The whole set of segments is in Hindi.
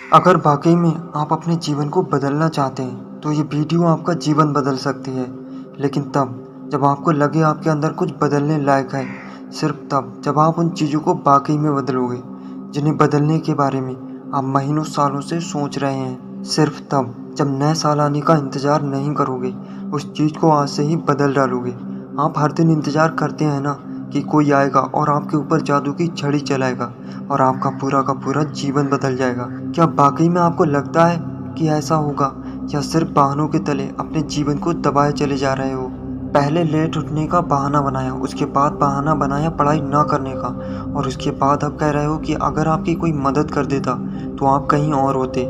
अगर वाकई में आप अपने जीवन को बदलना चाहते हैं तो ये वीडियो आपका जीवन बदल सकती है, लेकिन तब जब आपको लगे आपके अंदर कुछ बदलने लायक है। सिर्फ तब जब आप उन चीज़ों को वाकई में बदलोगे जिन्हें बदलने के बारे में आप महीनों सालों से सोच रहे हैं। सिर्फ तब जब नए साल आने का इंतज़ार नहीं करोगे, उस चीज़ को आज से ही बदल डालोगे। आप हर दिन इंतज़ार करते हैं ना कि कोई आएगा और आपके ऊपर जादू की छड़ी चलाएगा और आपका पूरा का पूरा जीवन बदल जाएगा। क्या वाकई में आपको लगता है कि ऐसा होगा, या सिर्फ बहानों के तले अपने जीवन को दबाए चले जा रहे हो? पहले लेट उठने का बहाना बनाया, उसके बाद बहाना बनाया पढ़ाई ना करने का, और उसके बाद अब कह रहे हो कि अगर आपकी कोई मदद कर देता तो आप कहीं और होते।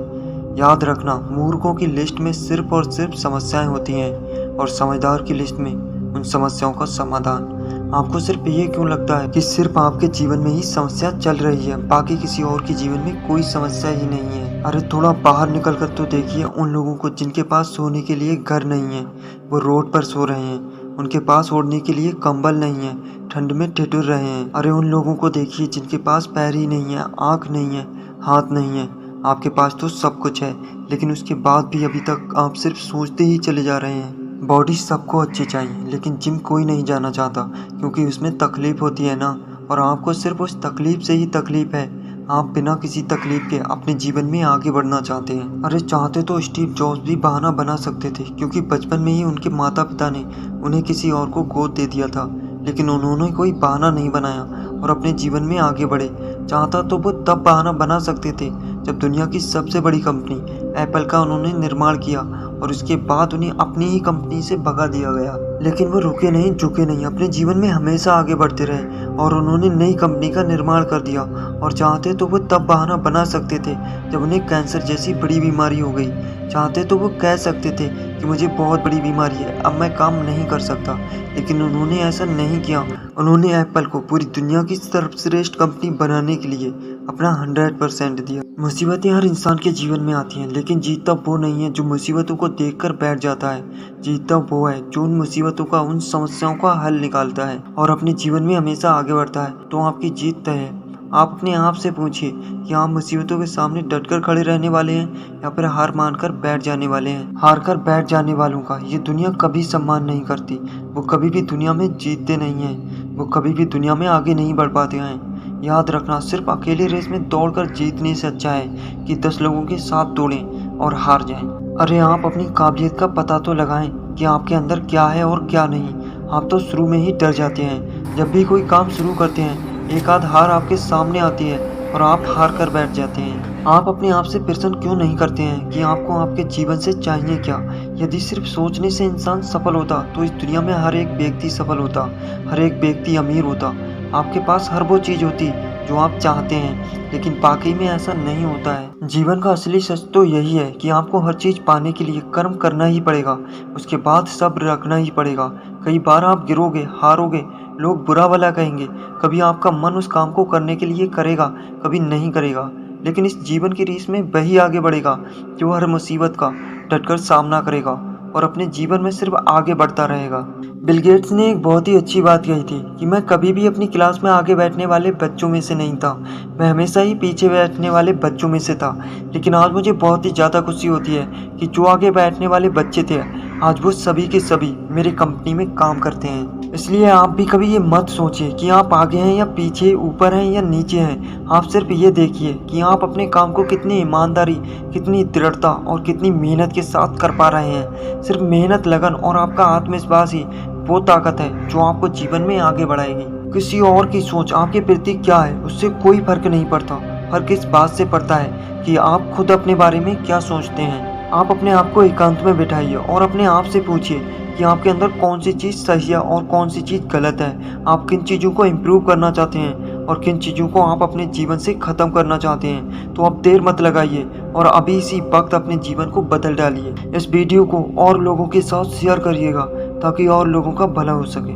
याद रखना, मूर्खों की लिस्ट में सिर्फ और सिर्फ समस्याएं होती हैं और समझदार की लिस्ट में उन समस्याओं का समाधान। आपको सिर्फ ये क्यों लगता है कि सिर्फ आपके जीवन में ही समस्या चल रही है, बाकी किसी और के जीवन में कोई समस्या ही नहीं है? अरे थोड़ा बाहर निकल कर तो देखिए उन लोगों को जिनके पास सोने के लिए घर नहीं है, वो रोड पर सो रहे हैं। उनके पास ओढ़ने के लिए कंबल नहीं है, ठंड में ठिठुर रहे हैं। अरे उन लोगों को देखिए जिनके पास पैर ही नहीं है, आँख नहीं है, हाथ नहीं है। आपके पास तो सब कुछ है, लेकिन उसके बाद भी अभी तक आप सिर्फ सोचते ही चले जा रहे हैं। बॉडी सबको अच्छी चाहिए, लेकिन जिम कोई नहीं जाना चाहता क्योंकि उसमें तकलीफ होती है ना, और आपको सिर्फ उस तकलीफ से ही तकलीफ है। आप बिना किसी तकलीफ के अपने जीवन में आगे बढ़ना चाहते हैं। अरे चाहते तो स्टीव जॉब्स भी बहाना बना सकते थे, क्योंकि बचपन में ही उनके माता पिता ने उन्हें किसी और को गोद दे दिया था, लेकिन उन्होंने कोई बहाना नहीं बनाया और अपने जीवन में आगे बढ़े। चाहता तो वो तब बहाना बना सकते थे जब दुनिया की सबसे बड़ी कंपनी एप्पल का उन्होंने निर्माण किया और उसके बाद उन्हें अपनी ही कंपनी से भगा दिया गया। लेकिन वो रुके नहीं, झुके नहीं, अपने जीवन में हमेशा आगे बढ़ते रहे और उन्होंने नई कंपनी का निर्माण कर दिया। और चाहते तो वो तब बहाना बना सकते थे जब उन्हें कैंसर जैसी बड़ी बीमारी हो गई। चाहते तो वो कह सकते थे कि मुझे बहुत बड़ी बीमारी है, अब मैं काम नहीं कर सकता, लेकिन उन्होंने ऐसा नहीं किया। उन्होंने एप्पल को पूरी दुनिया की सर्वश्रेष्ठ कंपनी बनाने के लिए अपना 100% दिया। मुसीबतें हर इंसान के जीवन में आती हैं, लेकिन जीतता वो नहीं है जो मुसीबतों को देखकर बैठ जाता है। जीतता वो है जो उन मुसीबतों का, उन समस्याओं का हल निकालता है और अपने जीवन में हमेशा आगे बढ़ता है। तो आपकी जीत तय है। आप अपने आप से पूछिए कि आप मुसीबतों के सामने डटकर खड़े रहने वाले हैं या फिर हार मानकर बैठ जाने वाले हैं। हार कर बैठ जाने वालों का ये दुनिया कभी सम्मान नहीं करती। वो कभी भी दुनिया में जीतते नहीं हैं, वो कभी भी दुनिया में आगे नहीं बढ़ पाते हैं। याद रखना, सिर्फ अकेले रेस में दौड़कर जीतने से अच्छा है कि 10 लोगों के साथ दौड़ें और हार जाएं। अरे आप अपनी काबिलियत का पता तो लगाएं कि आपके अंदर क्या है और क्या नहीं। आप तो शुरू में ही डर जाते हैं। जब भी कोई काम शुरू करते हैं, एक आध हार आपके सामने आती है और आप हार कर बैठ जाते हैं। आप अपने आप से प्रश्न क्यों नहीं करते हैं कि आपको आपके जीवन से चाहिए क्या? यदि सिर्फ सोचने से इंसान सफल होता तो इस दुनिया में हर एक व्यक्ति सफल होता, हर एक व्यक्ति अमीर होता। आपके पास हर वो चीज़ होती जो आप चाहते हैं, लेकिन वाकई में ऐसा नहीं होता है। जीवन का असली सच तो यही है कि आपको हर चीज़ पाने के लिए कर्म करना ही पड़ेगा, उसके बाद सब्र रखना ही पड़ेगा। कई बार आप गिरोगे, हारोगे, लोग बुरा भला कहेंगे, कभी आपका मन उस काम को करने के लिए करेगा, कभी नहीं करेगा, लेकिन इस जीवन की रेस में वही आगे बढ़ेगा जो हर मुसीबत का डटकर सामना करेगा और अपने जीवन में सिर्फ आगे बढ़ता रहेगा। बिल गेट्स ने एक बहुत ही अच्छी बात कही थी कि मैं कभी भी अपनी क्लास में आगे बैठने वाले बच्चों में से नहीं था, मैं हमेशा ही पीछे बैठने वाले बच्चों में से था। लेकिन आज मुझे बहुत ही ज़्यादा खुशी होती है कि जो आगे बैठने वाले बच्चे थे, आज वो सभी के सभी मेरी कंपनी में काम करते हैं। इसलिए आप भी कभी ये मत सोचिए कि आप आगे हैं या पीछे, ऊपर हैं या नीचे हैं। आप सिर्फ ये देखिए कि आप अपने काम को कितनी ईमानदारी, कितनी दृढ़ता और कितनी मेहनत के साथ कर पा रहे हैं। सिर्फ मेहनत, लगन और आपका आत्मविश्वास ही वो ताकत है जो आपको जीवन में आगे बढ़ाएगी। किसी और की सोच आपके प्रति क्या है, उससे कोई फर्क नहीं पड़ता। फर्क इस बात से पड़ता है कि आप खुद अपने बारे में क्या सोचते हैं। आप अपने आप को एकांत में बिठाइए और अपने आप से पूछिए कि आपके अंदर कौन सी चीज़ सही है और कौन सी चीज़ गलत है। आप किन चीज़ों को इम्प्रूव करना चाहते हैं और किन चीज़ों को आप अपने जीवन से ख़त्म करना चाहते हैं। तो आप देर मत लगाइए और अभी इसी वक्त अपने जीवन को बदल डालिए। इस वीडियो को और लोगों के साथ शेयर करिएगा ताकि और लोगों का भला हो सके।